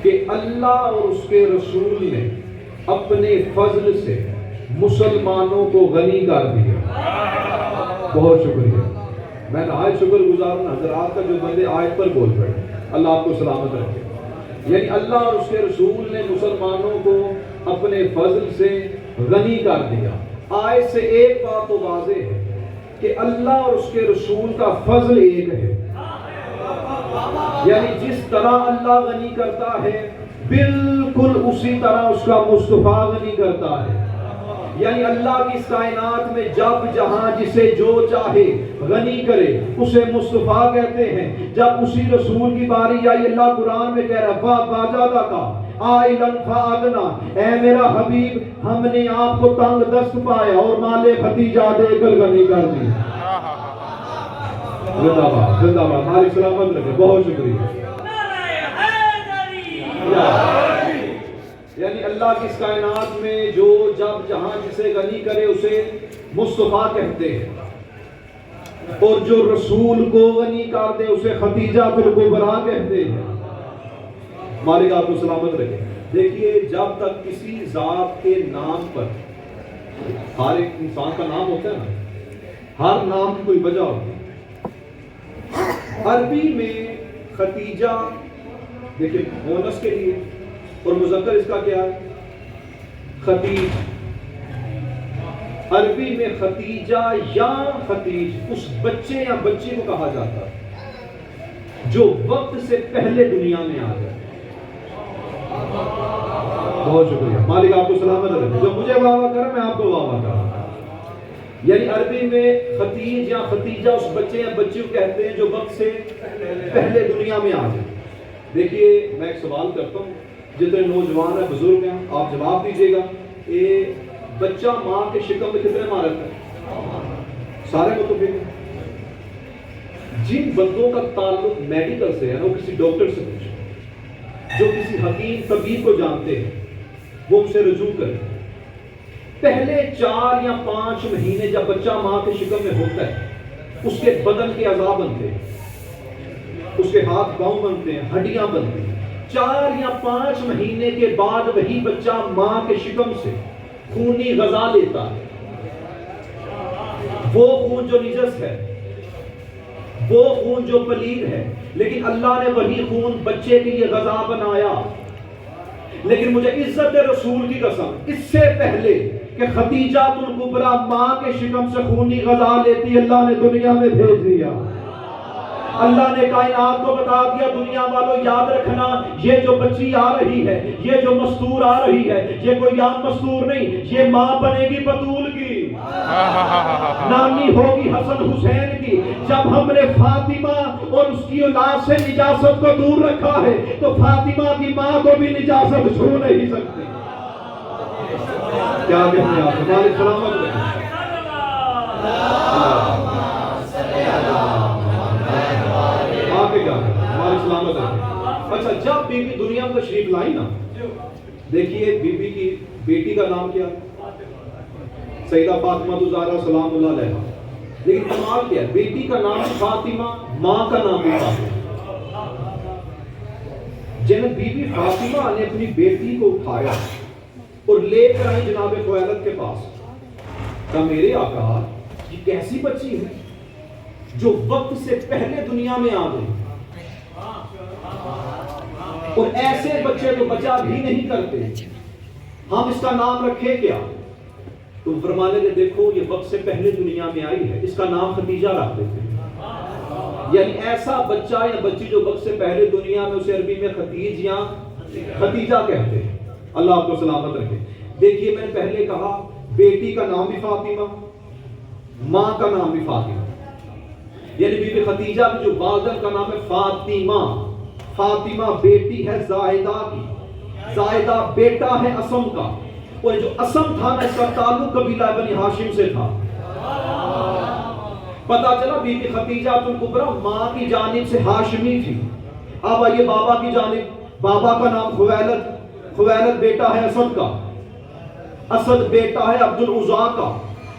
کہ اللہ اور اس کے رسول نے اپنے فضل سے مسلمانوں کو غنی کر دیا. بہت شکریہ. میں نہایت شکر گزار ہوں حضرات کا جو بندے آیت پر بول پڑے. اللہ آپ کو سلامت رکھے. یعنی اللہ اور اس کے رسول نے مسلمانوں کو اپنے فضل سے غنی کر دیا. آیت سے ایک بات تو واضح ہے کہ اللہ اور اس کے رسول کا فضل ایک ہے. یعنی جس طرح اللہ غنی کرتا ہے بالکل اسی طرح اس کا مصطفیٰ غنی کرتا ہے. یعنی اللہ کی اس کائنات میں جب جہاں جسے جو چاہے غنی کرے اسے مصطفیٰ کہتے ہیں. جب اسی رسول کی باری آئی اللہ قرآن میں کہہ رہا فَأَجَادَ کا آئلن فَأَغْنَا، اے میرا حبیب ہم نے آپ کو تنگ دست پایا اور مال ختیجہ دے کر غنی کر دی. زندہ باد زندہ باد. ہماری سلامت رکھے. بہت شکریہ. یعنی اللہ کی اس کائنات میں جو جب جہاں جسے غنی کرے اسے مصطفیٰ کہتے ہیں اور جو رسول کو غنی کر دے اسے ختیجہ الکبریٰ کہتے ہیں. مالک آپ کو سلامت رکھے. دیکھیے جب تک کسی ذات کے نام پر ہر ایک انسان کا نام ہوتا ہے نا، ہر نام کی کوئی وجہ ہوتی ہے. عربی میں ختیجہ دیکھیں مؤنث کے لیے اور مذکر اس کا کیا ہے ختیج. عربی میں ختیجہ یا ختیج اس بچے یا بچی کو کہا جاتا ہے جو وقت سے پہلے دنیا میں آ جائے. بہت شکریہ. مالک آپ کو سلامت رکھے. جو مجھے واہ واہ کرے میں آپ کو واہ واہ کروں. یعنی عربی میں ختیج یا ختیجہ اس بچے یا بچی کو کہتے ہیں جو وقت سے پہلے دنیا میں آ جائے. دیکھیے میں ایک سوال کرتا ہوں، جتنے نوجوان ہیں بزرگ ہیں آپ جواب دیجیے گا. یہ بچہ ماں کے شکم میں کتنے ماہ رہتا ہے؟ سارے متفق ہیں. جن بندوں کا تعلق میڈیکل سے ہے وہ کسی ڈاکٹر سے پوچھیں، جو کسی حکیم طبیب کو جانتے ہیں وہ ان سے رجوع کریں. پہلے 4 یا 5 مہینے جب بچہ ماں کے شکم میں ہوتا ہے اس کے بدن کے اعضاء بنتے ہیں، اس کے ہاتھ پاؤں بنتے ہیں، ہڈیاں بنتی ہیں. 4 یا 5 مہینے کے بعد وہی بچہ ماں کے شکم سے خونی غذا لیتا ہے. وہ خون جو نجس ہے، وہ خون جو پلید ہے، لیکن اللہ نے وہی خون بچے کے لیے غذا بنایا. لیکن مجھے عزت رسول کی قسم اس سے پہلے کہ ختیجہ الکبریٰ ماں کے شکم سے خونی غذا لیتی اللہ نے دنیا میں بھیج دیا. اللہ نے کائنات کو بتا دیا دنیا والوں یاد رکھنا یہ جو بچی آ رہی ہے، یہ جو مستور آ رہی ہے، یہ کوئی عام مستور نہیں، یہ ماں بنے گی بطول کی، نانی ہوگی حسن حسین کی. جب ہم نے فاطمہ اور اس کی اولاد سے نجاست کو دور رکھا ہے تو فاطمہ کی ماں کو بھی نجاست چھو نہیں سکتی. کیا کہتے ہیں آپ؟ ہماری سلامت رہے. ہماری سلامت رہے. اچھا جب بی بی دنیا میں تشریف لائی نا، دیکھیے بی بی کی بیٹی کا نام کیا؟ سیدہ فاطمہ الزہرا سلام اللہ علیہا. لیکن کمال کیا ہے، بیٹی کا نام فاطمہ، ماں کا نام بھی فاطمہ. جب بی بی فاطمہ نے اپنی بیٹی کو اٹھایا اور لے کر آئی جناب خویلد کے پاس، کہا میرے آقا یہ کیسی بچی ہے جو وقت سے پہلے دنیا میں آ گئی، اور ایسے بچے تو بچہ بھی نہیں کرتے، ہم اس کا نام رکھے کیا؟ تم فرمانے کہ دیکھو یہ وقت سے پہلے دنیا میں آئی ہے، اس کا نام ختیجہ رکھ دیتے ہیں. یعنی ایسا بچہ یا بچی جو وقت سے پہلے دنیا میں اسے عربی میں ختیج یا ختیجہ کہتے ہیں. اللہ آپ کو سلامت رکھے. دیکھیے میں نے پہلے کہا بیٹی کا نام بھی فاطمہ، ماں کا نام بھی فاطمہ. یعنی بی بی ختیجہ کی جو والدہ کا نام ہے فاطمہ. فاطمہ بیٹی ہے زائدہ کی، زائدہ بیٹا ہے اسم کا، اور جو اسم تھا نا اس کا تعلق قبیلہ بنی ہاشم سے تھا. پتا چلا بی بی ختیجہ الکبریٰ ماں کی جانب سے ہاشمی تھی. اب آئیے بابا کی جانب، بابا کا نام خویلد، خویلد بیٹا ہے اسد کا، اسد بیٹا ہے عبد العزیٰ کا،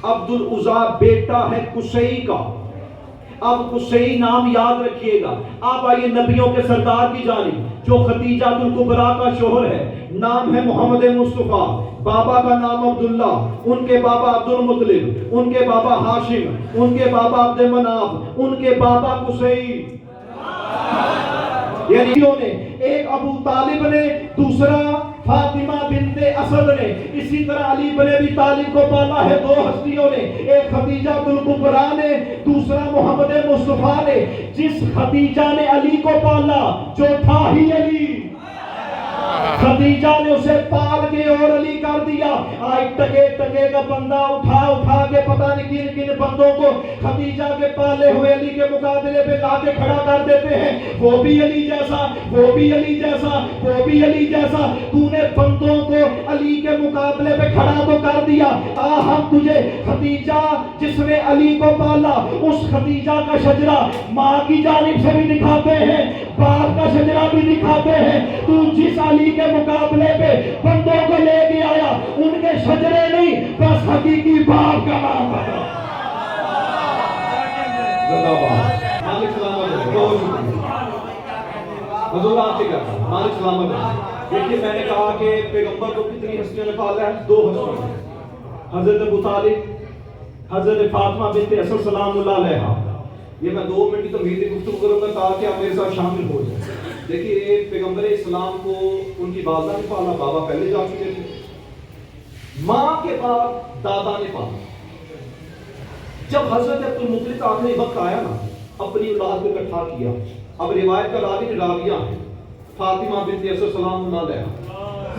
عبد العزیٰ بیٹا ہے قصی کا، اب حسین نام یاد رکھیے گا. آپ آئیے نبیوں کے سردار کی جانب جو خدیجہ الکبریٰ کا شوہر ہے, نام ہے محمد مصطفیٰ, بابا کا نام عبداللہ, ان کے بابا عبد المطلب, ان کے بابا ہاشم, ان کے بابا عبد مناف, ان کے بابا حسین. یعنی نے ایک ابو طالب نے, دوسرا فاطمہ بنت اسد نے, اسی طرح علی بن ابی طالب کو پالا ہے دو ہستیوں نے, ایک خدیجہ الکبریٰ نے, دوسرا محمد مصطفیٰ نے. جس خدیجہ نے علی کو پالا جو تھا ہی علی, خدیجہ نے اسے پال کے اور علی کر دیا. آج ٹکے کا بندہ اٹھا کے پتہ نہیں کن کن بندوں کو خدیجہ کے پالے ہوئے علی کے مقابلے پہ لا کے کھڑا کر دیتے ہیں. وہ بھی علی جیسا, وہ بھی علی جیسا, وہ بھی علی جیسا. تو نے بندوں کو علی کے مقابلے پہ کھڑا تو کر دیا. ہم تجھے خدیجہ جس نے علی کو پالا اس خدیجہ کا شجرہ ماں کی جانب سے بھی دکھاتے ہیں, باپ کا شجرہ بھی دکھاتے ہیں. تو جس علی کے مقابلے پہ بندوں کو لے کے آیا ان کے شجرے نہیں, بس حقیقی باپ کا نام ہے. حضور آپ کے گھر مالک سلامت ہے. دیکھیے میں نے کہا کہ پیغمبر کو کتنی ہستیوں نے پالا ہے, دو ہستیوں, حضرت ابو طالب, حضرت فاطمہ بنت اسد سلام اللہ علیہا. یہ میں 2 منٹ کی تمہیدی گفتگو کروں گا, کہا کہ آپ میرے ساتھ شامل ہو جائیں. دیکھیے پیغمبر اسلام کو ان کی والدہ نے پالا, بابا پہلے جا چکے تھے, ماں کے بعد دادا نے پالا. جب حضرت عبد المطلب کا آخری وقت آیا نا, اپنی اولاد کو اکٹھا کیا. اب روایت کا راوی راویہ ہے فاطمہ بنت اسد سلام اللہ علیہا,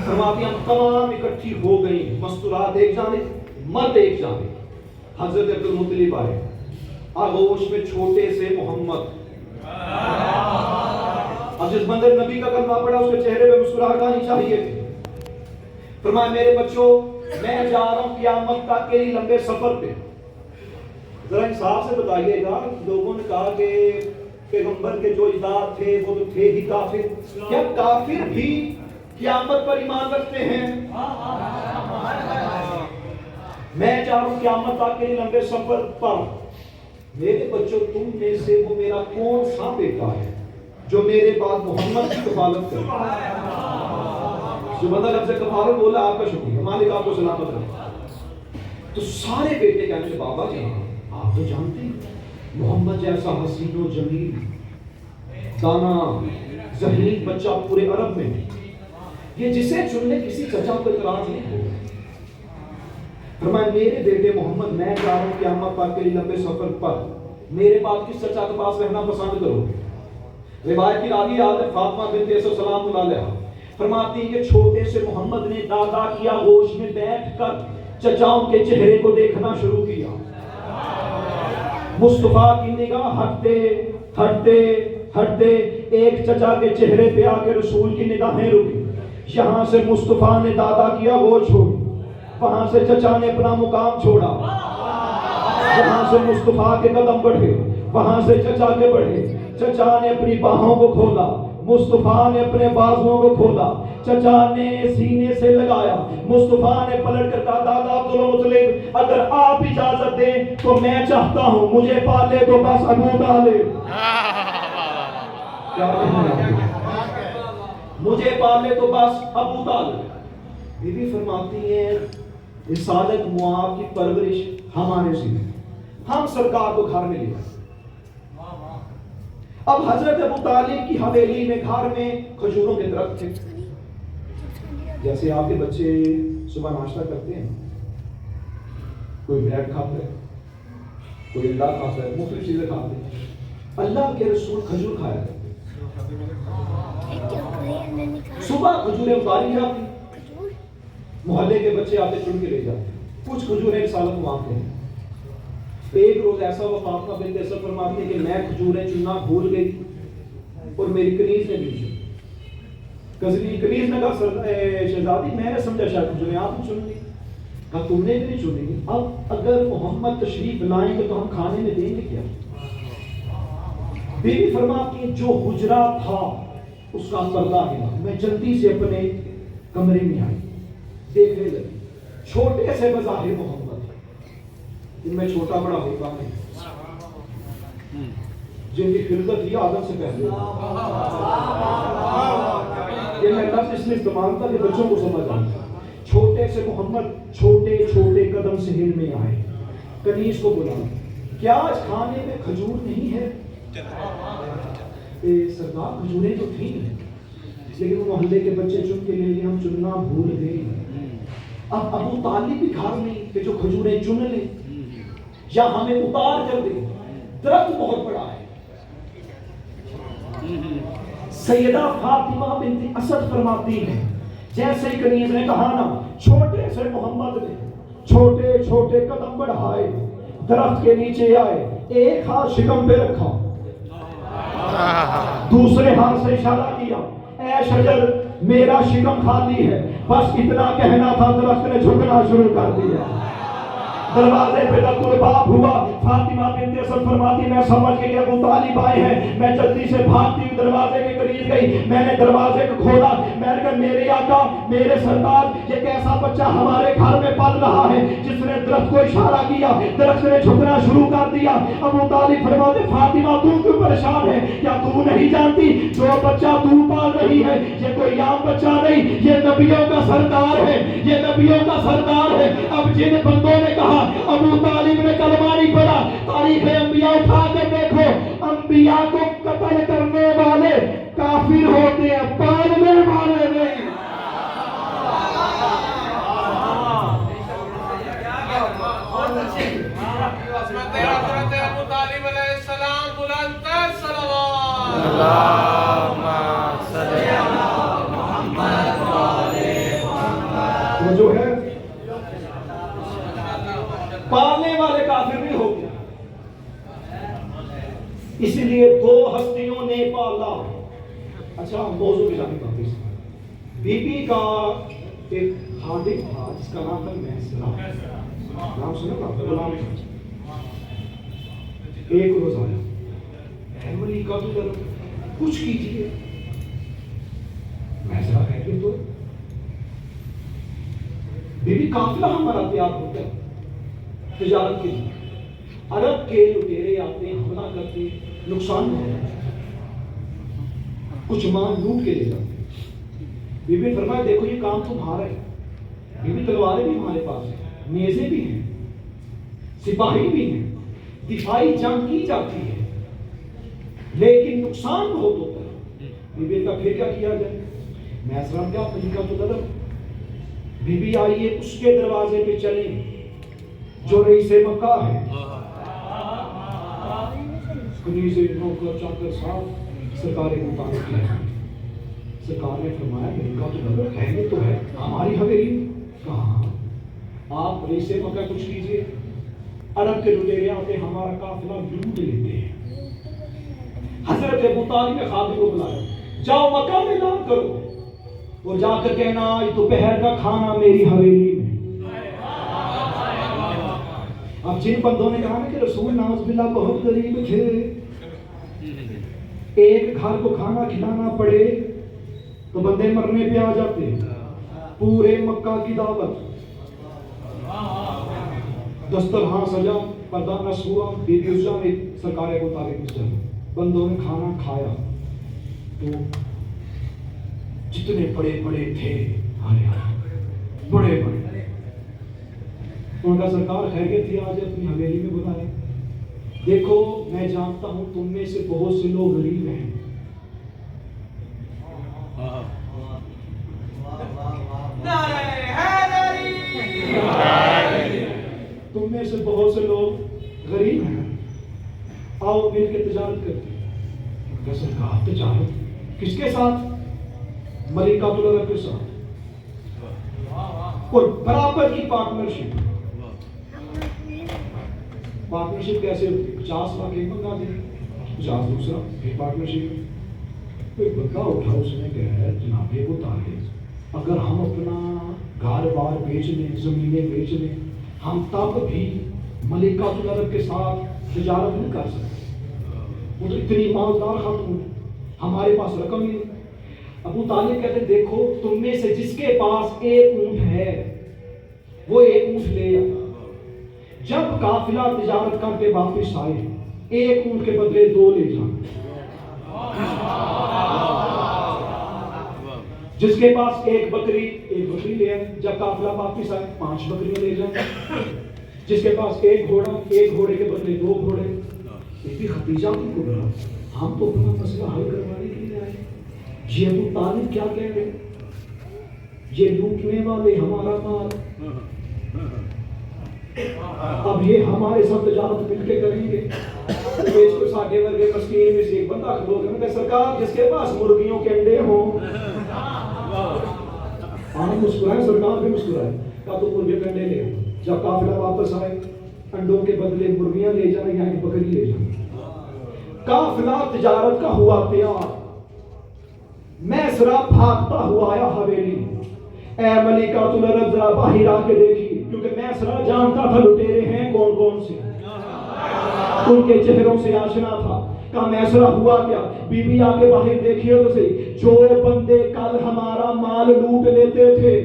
فرماتی ہیں تمام اکٹھی ہو گئی, مستورات ایک جانب, مرد ایک جانب. حضرت عبد المطلب آئے, آغوش میں چھوٹے سے محمد. اب جس بندے نبی کا کلمہ پڑھا اس کے چہرے پہ مسکراہٹ آنی چاہیے. فرمایا میرے بچوں میں جا رہا ہوں قیامت تک کے لمبے سفر پہ. ذرا انصاف سے بتائیے گا, لوگوں نے کہا کہ پیغمبر کے جو اجداد تھے وہ تو تھے ہی کافر, کیا کافر بھی قیامت پر ایمان رکھتے ہیں؟ میں جا رہا ہوں قیامت تک کے لمبے سفر پر. میرے بچوں تم میں سے وہ میرا کون سا بیٹا ہے جو میرے بعد محمد کی کفالت کرے؟ جو بندہ لفظ کفالت بولا آپ کا شکریہ, مالک آپ کو سلامت رکھے. تو سارے بیٹے کہنے لگے بابا جی آپ تو جانتے ہیں محمد جیسا حسین و جمیل دانا ذہین بچہ پورے عرب میں یہ جسے چننے کسی چچا کو اعتراض نہیں ہوگا. فرمایا میرے بیٹے محمد میں جا رہا ہوں قیامت تک کے لمبے سفر پر, میرے بعد کس چچا کے پاس رہنا پسند کرو گے؟ روایت کی راوی یاد ہے فاطمہ بنت اسد سلام اللہ علیہا, فرماتی ہیں کہ چھوٹے سے محمد نے دادا کی آغوش میں بیٹھ کر چچاؤں کے چہرے کو دیکھنا شروع کیا. مصطفیٰ کی نگاہ ہٹتے ایک چچا کے چہرے پہ آ کے رسول کی نگاہیں رکی. یہاں سے مصطفیٰ نے دادا کی آغوش چھوڑی, وہاں سے چچا نے اپنا مقام چھوڑا. یہاں سے مصطفیٰ کے قدم بڑھے, وہاں سے چچا کے بڑھے. چچا نے اپنی باہوں کو کھولا, مصطفیٰ نے اپنے بازوؤں کو کھولا. چچا نے سینے سے لگایا, مصطفیٰ نے پلٹ کر کہا دادا عبد المطلب اگر آپ اجازت دیں تو میں چاہتا ہوں مجھے پالے تو بس ابو طالب. مجھے پالے تو بس ابو طالب. بی بی فرماتی ہیں رسالت معاب کی پرورش ہمارے سے, ہم سرکار کو گھر میں لے گئے. اب حضرت ابو طالب کی حویلی میں گھر میں کھجوروں کے درخت تھے. جیسے آپ کے بچے صبح ناشتہ کرتے ہیں, کوئی بریڈ کھاتا ہے, کوئی انڈا کھاتا ہے, مختلف چیزیں کھاتے ہیں. اللہ کے رسول کھجور کھایا کرتے. صبح کھجوریں اتاری جاتی, محلے کے بچے آتے چن کے لے جاتے. کچھ کھجوریں رسالت مانگتے ہیں. ایک روز ایسا ہوا فاطمہ بنت اسد فرماتی ہے کہ میں کھجوریں چننا بھول گئی اور میری کنیز نے بھی چن. کنیز نے کہا شہزادی میں نے سمجھا شاید کھجوریں آپ نے چن لی. کہا تم نے بھی نہیں چنی. اب اگر محمد تشریف لائیں گے تو ہم کھانے میں دیں گے کیا؟ بیوی فرماتی ہے جو حجرہ تھا اس کا پردہ ہلا. میں جلدی سے اپنے کمرے میں آئی, دیکھنے لگی. چھوٹے سے بظاہر محمد, ان میں چھوٹا بڑا ہوتا نہیں, جن کی خلقت ہی آدم سے پہلے. یہ میں لفظ اس لیے استعمال تھا کہ بچوں کو سمجھ آئے. چھوٹے سے محمد چھوٹے چھوٹے قدم سے ہل میں آئے. کنیز کو بولا کیا آج کھانے میں کھجور نہیں ہے؟ سردار کھجوریں تو تھیں لیکن وہ محلے کے بچے چن کے لے لیے, ہم چننا بھول گئے. اب ابو طالب بھی گھر نہیں کہ جو کھجوریں چن لیں یا ہمیں اتار کر دیں. درخت بہت بڑا ہے. سیدہ فاطمہ بنت اسد فرماتی ہیں جیسے ہی کنیز نے کہا نا, چھوٹے سے محمد نے چھوٹے چھوٹے قدم بڑھائے, درخت کے نیچے آئے, ایک ہاتھ شکم پہ رکھا, دوسرے ہاتھ سے اشارہ کیا, اے شجر میرا شکم خالی ہے. بس اتنا کہنا تھا, درخت نے جھکنا شروع کر دیا. دروازے پہ دق الباب ہوا. فاطمہ بنت اسد فرماتی میں سمجھ کے کہ ابو طالب آئے ہیں, میں جلدی سے بھاگتی ہوئی دروازے کے قریب گئی. میں نے دروازے کو کھولا. میں نے کہا میرے آقا میرے سردار, یہ کیسا بچہ ہمارے گھر میں پل رہا ہے جس نے درخت کو اشارہ کیا, درخت نے جھکنا شروع کر دیا. ابو طالب فرماتے فاطمہ تو کیوں پریشان ہے؟ کیا تو نہیں جانتی جو بچہ تو پال رہی ہے یہ کوئی عام بچہ نہیں, یہ نبیوں کا سردار ہے, یہ نبیوں کا سردار ہے. اب جن بندوں نے کہا ابو طالب نے کلمہ نہیں پڑھا, تاریخ انبیاء اٹھا کر دیکھو, انبیاء کو قتل کرنے والے کافر ہوتے ہیں, پالنے والے نہیں. ابو طالب علیہ السلام بلند صلوات اللہم صلی علی محمد وہ جو ہے پالنے والے کافر بھی ہو گیا. اسی لیے دو ہستیوں نے پالا. اچھا موضوع کی جانب آتے ہیں. بی بی کا ایک خادم تھا جس کا نام تھا میسرہ. نام سنا نا غلام. ایک روز آیا, اے ملیکہ تو ذرا کچھ کیجیے. میسرہ کہتے تو بی بی قافلہ ہمارا تیار ہوتا ہے تجارت کے لیے. عرب کے لٹیرے آتے ہیں, حملہ کرتے ہیں, نقصان ہوتا ہے, کچھ مال لوٹ کے لے جاتے ہیں. بی بی فرمایا دیکھو یہ کام تمہارا ہے. بی بی تلواریں بھی ہمارے پاس ہیں, نیزیں بھی ہیں, سپاہی بھی ہیں, دفاعی جنگ کی جاتی ہے, لیکن نقصان بہت ہوتا ہے. بی بی کا پھر کیا کیا جائے؟ میسرہ کیا طریقہ تو طلب. بی بی آئیے اس کے دروازے پہ چلیں جو رئیس مکہ ہے. کنیز نوکر چاکر صاحب سرکار کو مطابق ہے. سرکار نے فرمایا ملیکہ تو نظر کہنے تو ہے ہماری حویلی. کہاں آپ رئیس مکہ کچھ کیجئے. عرب کے لٹیرے آتے ہمارا قافلہ لوٹ لیتے ہیں. حضرت ابو طالب نے خادم کو بلایا, جاؤ مکہ میں اعلان کرو اور جا کر کہنا آج دوپہر کا کھانا میری حویلی میں. اب جن بندوں نے کہا نا کہ رسول ناز باللہ بہت غریب تھے, ایک گھر کو کھانا کھلانا پڑے تو بندے مرنے پہ آ جاتے. پورے مکہ کی دعوت, دسترخوان سجا, پردہ نصب ہوا, بی بی عزا نے سرکار کو طالب سے بندوں نے کھانا کھایا تو جتنے بڑے بڑے تھے بڑے بڑے ان کا سرکار خیریت تھی آج اپنی حویلی میں بلائے. دیکھو میں جانتا ہوں تم میں سے بہت سے لوگ غریب ہیں, تم میں سے بہت سے لوگ غریب ہیں, آؤ مل کے تجارت کرتے ہیں. کا سرکار تجارت کس کے ساتھ؟ ملیکہ العرب کے ساتھ, اور برابر کی پارٹنرشپ. پارٹنرشپ کیسے ہوتی ہے؟ 50 لاکھ ایک بندہ دے, 50 دوسرا, ایک پارٹنرشپ. کوئی بندہ اٹھا, اس نے کہا جناب ابو طالب اگر ہم اپنا گھر بار بیچ لیں, زمینیں بیچ لیں, ہم تب بھی ملیکہ العرب کے ساتھ تجارت نہیں کر سکتے. وہ تو اتنی مالدار خاتون, ہمارے پاس رقم ہی نہیں. ابو طالب کہتے دیکھو تم میں سے جس کے پاس ایک اونٹ ہے وہ ایک اونٹ لے آ. جب قافلہ تجارت کر کے واپس آئے ایک اونٹ کے بدلے 2 لے جانا. جس کے پاس ایک بکری لے آئے, جب قافلہ واپس آئے 5 بکریاں لے جائیں. جس کے پاس ایک گھوڑے کے بدلے 2 گھوڑے. بی خدیجہ کو کہا ہم تو اپنا مسئلہ حل کروانے کے لیے آئے, یہ ابو طالب کیا کہہ رہے, یہ لوٹنے والے ہمارا مال, اب یہ ہمارے ساتھ تجارت مل کے کریں گے. تو اس کو ساڈے ورگے مسکین میں سے ایک بندہ کھلو گیا, کہ سرکار جس کے پاس مرغیوں کے انڈے ہوں. ہم مسکرائے, سرکار بھی مسکرائے, کہا تو مرغے کے انڈے لے آؤ. جب قافلہ واپس آئے انڈوں کے بدلے مرغیاں لے جائیں یا ایک بکری لے جائیں. قافلہ تجارت کا ہوا تیار. میسرہ بھاگتا ہوا آیا حویلی. اے ملکہ العرب ذرا باہر آ کے دیکھی, کیونکہ میسرہ جانتا تھا لٹیرے ہیں کون کون سے, ان کے چہروں سے آشنا تھا. کہا میسرہ ہوا کیا؟ بی بی آ کے باہر دیکھیے تو صحیح, جو بندے کل ہمارا مال لوٹ لیتے تھے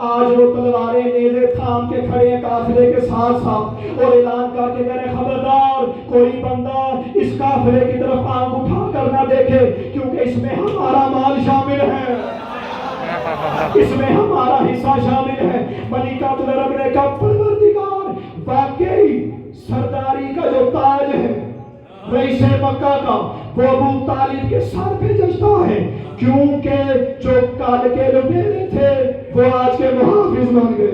آج وہ تلواریں نیزے تھام کے کھڑے ہیں قافلے کے ساتھ ساتھ, اور اعلان کر کے کہہ رہے خبردار کوئی بندہ اس قافلے کی طرف آنکھ اٹھا کر نہ دیکھے, کیونکہ اس میں ہمارا مال شامل ہے, اس میں ہمارا حصہ شامل ہے. ملکہ العرب نے کہا پروردگار, واقعی سرداری کا جو تاج ہے رئیس مکہ کا وہ ابو طالب کے سر پہ جچتا ہے, کیونکہ جو کل کے لٹیرے تھے وہ آج کے محافظ بن گئے.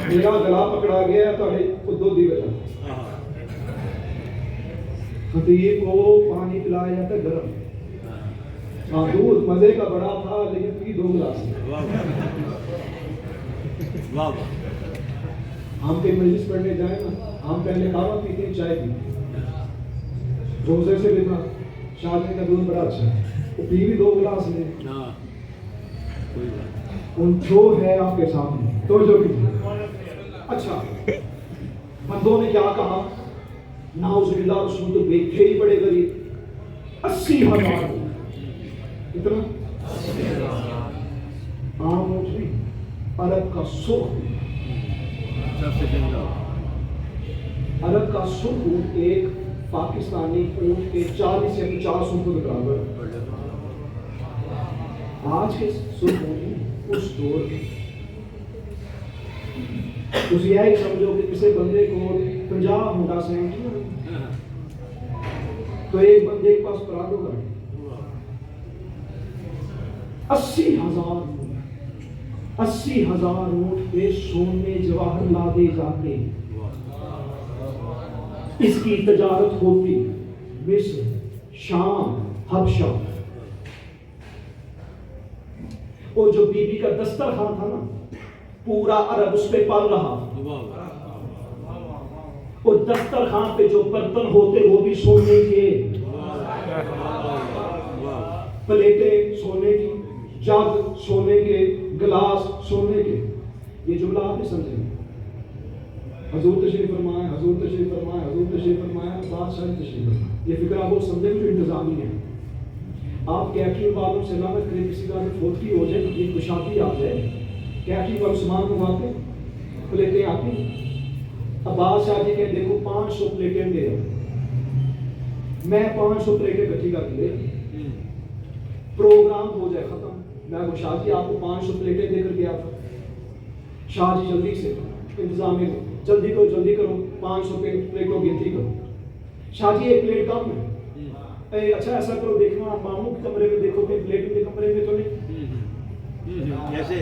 میرا گلا پکڑا گیا تو خود دی وجہ. خطیب کو پانی پلایا جاتا ہے گرم, دودھ مزے کا بڑا تھا لیکن پی 2 گلاس. ہم کہیں مجلس پڑھنے جائیں نا, ہم پہلے قہوہ پیتے ہیں چائے پیتے ہیں, روزے سے بھی شادی کا دودھ بڑا اچھا ہے, وہ پی بھی 2 گلاس لیں. ان جو ہے آپ کے سامنے تو جو بھی. اچھا بندوں نے کیا کہا, نعوذ باللہ رسول تو بیٹھے ہی بڑے غریب, 80,000 اتنا عام اونٹ نہیں, عرب کا سرخ, عرب کا سرخ اونٹ ایک پاکستانی اونٹ کے 40 یا 50 اونٹوں کے برابر. آج کے سرخ اونٹ اس دور کے اس یہ سمجھو کہ کسی بندے کو 50 موٹا سینٹ تو ایک بندے کے پاس پرادو گا 80,000 اونٹ پہ سونے جواہر لادے جاتے. اس کی تجارت ہوتی مصر, شام, حبشہ. اور جو بی بی کا دسترخوان تھا نا پورا عرب اس پہ پل رہا, اور دسترخوان پہ جو برتن ہوتے وہ بھی سونے کے, پلیٹیں سونے کی, جگ سونے کے, گلاس سونے کے. یہ جملہ آپ نے سمجھے, حضور تشریف فرمائے, حضور تشریف فرمائے, حضور تشریف فرمائے, بادشاہ تشریف فرمائے. یہ فکر آپ وہ سمجھے جو انتظامی ہے. آپ کیٹرنگ والوں سے لعنت کریں, کسی کا فوت ہو جائے, ایک شادی آ جائے, کیٹرنگ والے سامان منگواتے, پلیٹیں آتی, اب بادشاہ جی کہ دیکھو 500 پلیٹیں دے رہا, میں 500 پلیٹیں اکٹھی کر کے پروگرام ہو جائے ختم. میں کو شاہ جی آپ کو 500 پلیٹیں دے کر گیا تھا. شاہ جی جلدی سے انتظام میں جلدی کرو 500 پلیٹوں گنتی کرو. شاہ جی 1 پلیٹ کم ہے. اچھا ایسا کرو, دیکھنا آپ ماموں کے کمرے میں دیکھو کہ پلیٹ کے کمرے میں تو نہیں, ایسے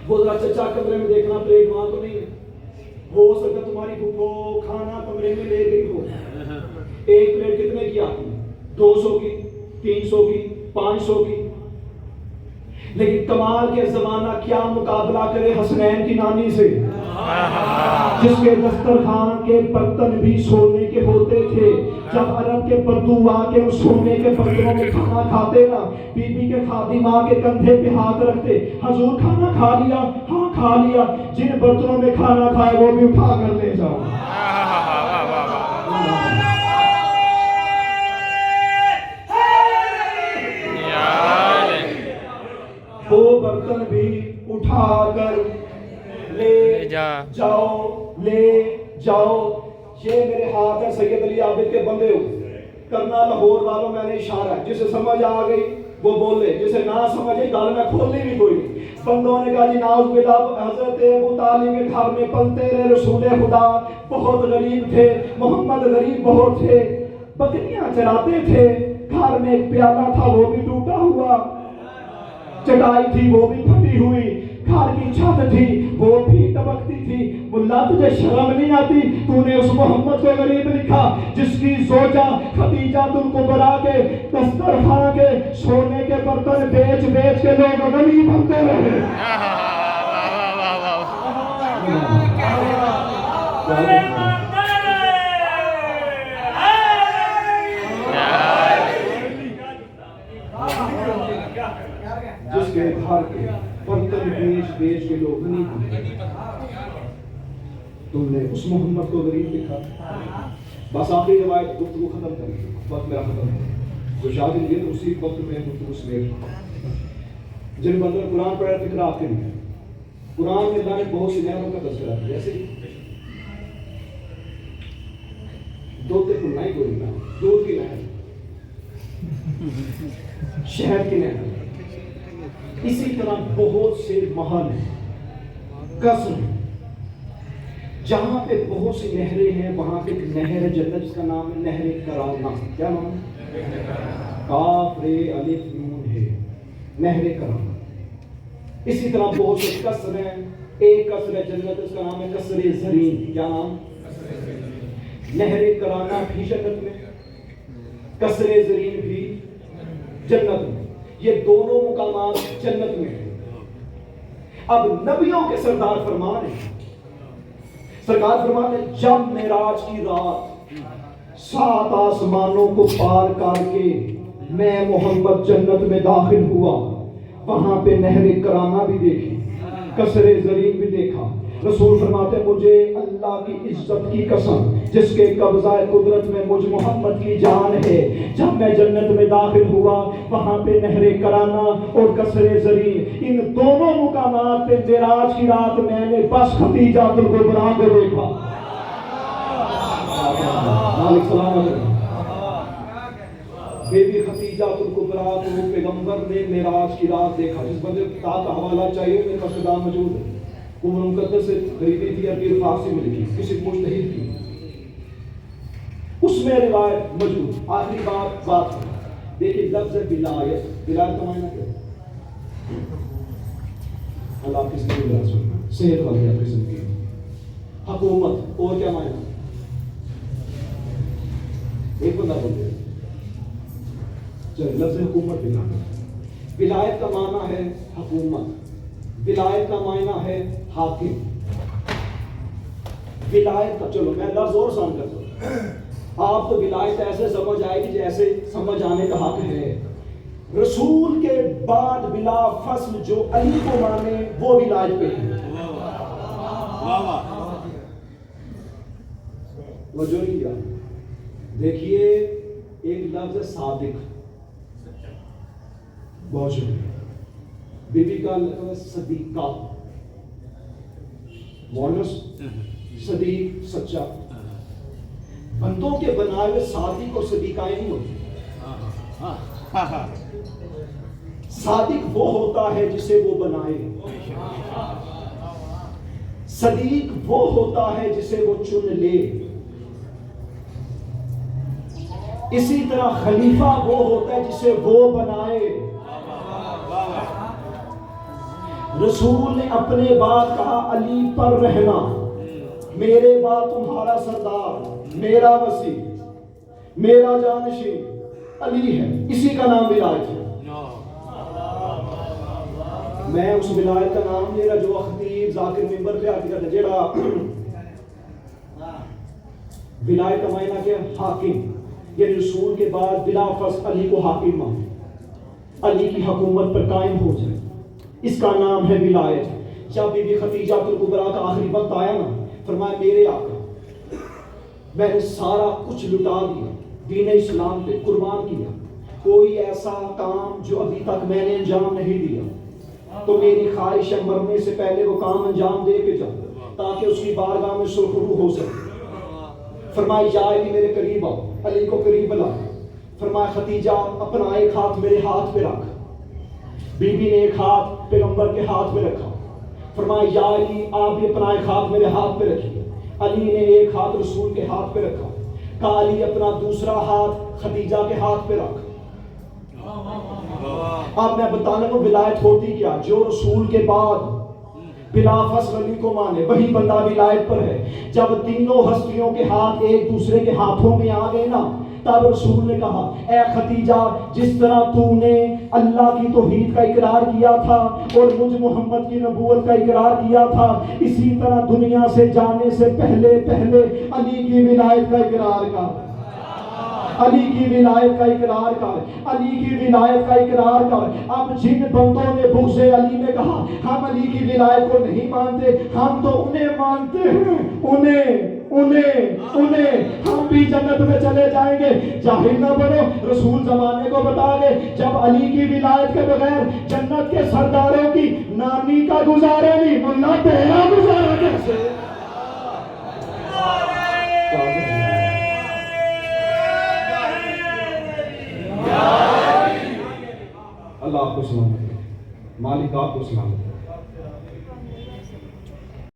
وہ ذرا چچا کمرے میں دیکھنا پلیٹ وہاں تو نہیں ہے. ہو سکتا تمہاری پھوپھو کھانا کمرے میں لے گئی ہو. 1 پلیٹ کتنے کی آتی ہے, 200 کی, 300 کی, 500 کی. لیکن کمال کے زمانہ کیا مقابلہ کرے حسنین کی نانی سے, جس کے دسترخوان کے برتن بھی سونے کے ہوتے تھے. جب عرب کے بدو آ کے اس سونے کے برتنوں میں کھانا کھاتے نا, بی بی کے خادم آ کے کندھے پہ ہاتھ رکھتے, حضور کھانا کھا لیا؟ ہاں کھا لیا. جن برتنوں میں کھانا کھائے وہ بھی اٹھا کر لے جاؤ. وہ برتن بھی اٹھا کر لے جاؤ. جاؤ یہ میرے ہاتھ ہے سید علی عابد کے بندے ہو کرنا لاہور والوں میں نے اشارہ ہے جسے سمجھ آ گئی وہ بولے جسے نہ سمجھے گل میں کھولنی بھی کوئی نہیں بندوں نے کہا جی ناؤز باللہ حضرت ابو طالب کے گھر میں پلتے رہے رسول خدا بہت غریب تھے محمد غریب بہت تھے بکریاں چراتے تھے گھر میں ایک پیالہ تھا وہ بھی ٹوٹا ہوا چٹائی تھی وہ بھی پھٹی ہوئی گھر کی چھت تھی وہ بھی ٹپکتی تھی ملا تجھے شرم نہیں آتی تو نے اس محمد کو غریب لکھا جس کی زوجہ خدیجہ الکبریٰ کے دسترخوان کے سونے کے برتن بیچ بیچ کے لوگ غریب بنتے رہے جس کے گھر کے برتن بیچ بیچ کے لوگ غریب تم نے اس محمد کو غریب لکھا بس آخری روایت گفتگو ختم کر دی وقت میرا ختم ہے جو شاگرد یہ اسی وقت میں گفتگو سمیٹ جن بندوں نے قرآن پڑھا فکر آپ کے لیے قرآن میں اللہ نے بہت سی نعمتوں کا تذکرہ ہے جیسے دوتے کو نہیں کوئی نہ دودھ کی نہر شہد کی نہر اسی طرح بہت سے محل ہیں قصر ہیں جہاں پہ بہت سی نہریں ہیں وہاں پہ ایک نہر ہے جنت جس کا نام ہے نہر کرامہ کیا نام ہے کاف رے الف نون ہے نہر کرامہ اسی طرح بہت سے قصر ہیں ایک قصر ہے جنت اس کا نام ہے قصر زرین کیا نام نہر کرامہ بھی جنت میں قصر زرین بھی جنت میں یہ دونوں مقامات جنت میں ہیں اب نبیوں کے سردار فرمان ہیں سرکار فرمان ہے جب معراج کی رات 7 آسمانوں کو پار کر کے میں محمد جنت میں داخل ہوا وہاں پہ نہر کرامہ بھی دیکھی قصر زرین بھی دیکھا رسول فرماتے مجھے اللہ کی عزت کی قسم جس کے قبضہ قدرت میں مجھ محمد کی جان ہے جب میں جنت میں داخل ہوا وہاں پہ نہر کرامہ اور قصر زرین ان دونوں مقامات پہ معراج کی رات میں نے بس خدیجہ الکبریٰ کو دیکھا مالک سلام علیکم بی بی خدیجہ الکبریٰ کو پیغمبر نے معراج کی رات دیکھا جس بندے کو کتاب کا حوالہ چاہیے میرے پاس کتاب موجود ہے عمر مقدس سے خریدی تھی عربی اور فارسی میں لکھی کسی مجتہد کی اس میں روایت موجود آخری بات دیکھیے لفظ ولایت ولایت کا معنی کیا ہے اللہ کس نے ولایت سننا صحت والی قسم کی حکومت اور کیا معنی ایک بندہ بول دے چلے لفظ حکومت ولایت کا معنی ہے حکومت ولایت کا معنی ہے حاکم ولایت کا چلو میں لفظ اور سان کرتا ہوں آپ کو ولایت ایسے سمجھ آئے گی جیسے سمجھ آنے کا حق ہے رسول کے بعد بلا فصل جو علی کو مانے وہ ولایت پہ ہے وجہ نہیں کیا دیکھیے ایک لفظ ہے صادق بہت شکریہ بی بی کا لفظ ہے صدیقہ مونس صدیق سچا بندوں کے بنائے ہوئے صادق اور صدیقائیں نہیں ہوتی صادق وہ ہوتا ہے جسے وہ بنائے صدیق وہ ہوتا ہے جسے وہ چن لے اسی طرح خلیفہ وہ ہوتا ہے جسے وہ بنائے رسول نے اپنے بعد کہا علی پر رہنا میرے بعد تمہارا سردار میرا وسیع میرا جانشین علی ہے اسی کا نام ولایت ہے میں اس ولایت کا نام میرا جو خطیب ذاکر ممبر پہ آتی کرتا جیڑا ولایت کا معنی کیا حاکم یہ رسول کے بعد بلا فصل علی کو حاکم مانے علی کی حکومت پر قائم ہو جائے اس کا نام ہے ولایت جب بی بی خدیجہ الکبریٰ کا آخری وقت آیا نا فرمایا میرے آقا میں نے سارا کچھ لٹا دیا دین اسلام پہ قربان کیا کوئی ایسا کام جو ابھی تک میں نے انجام نہیں دیا تو میری خواہش ہے مرنے سے پہلے وہ کام انجام دے کے جاؤں تاکہ اس کی بارگاہ میں سرخرو ہو سکے فرمایا یا علی میرے قریب آؤ، علی کو قریب بلا، فرمایا خدیجہ اپنا ایک ہاتھ میرے ہاتھ پہ رکھ، بی بی نے ایک ہاتھ پیغمبر کے ہاتھ میں رکھا، فرمایا یا علی آپ بھی اپنا ایک ہاتھ میرے ہاتھ پہ رکھیے، علی نے ایک ہاتھ رسول کے ہاتھ پہ رکھا، کہا علی اپنا دوسرا ہاتھ خدیجہ کے ہاتھ پہ رکھ۔ اب میں بتانے کو ولایت ہوتی کیا، جو رسول کے بعد بلا فصل علی کو مانے وہی بندہ ولایت پر ہے۔ جب تینوں ہستیوں کے ہاتھ ایک دوسرے کے ہاتھوں میں آ گئے نا، تب رسول نے کہا اے خدیجہ جس طرح تو نے اللہ کی توحید کا اقرار کیا تھا اور مجھ محمد کی نبوت کا اقرار کیا تھا، اسی طرح دنیا سے جانے سے پہلے علی کی ولایت کا اقرار کر، علی کی ولایت کا اقرار کر، علی کی ولایت کا اقرار کر۔ اب جن بندوں نے بغض علی میں کہا ہم علی کی ولایت کو نہیں مانتے، ہم تو انہیں مانتے ہیں، انہیں ہم بھی جنت میں چلے جائیں گے۔ جاہل نہ بنو، رسول زمانے کو بتا گئے جب علی کی ولایت کے بغیر جنت کے سرداروں کی نانی کا گزارا نہیں، ملا تیرا گزارا کیسے؟ اللہ آپ کو سلامت، مالک آپ کو سلامت۔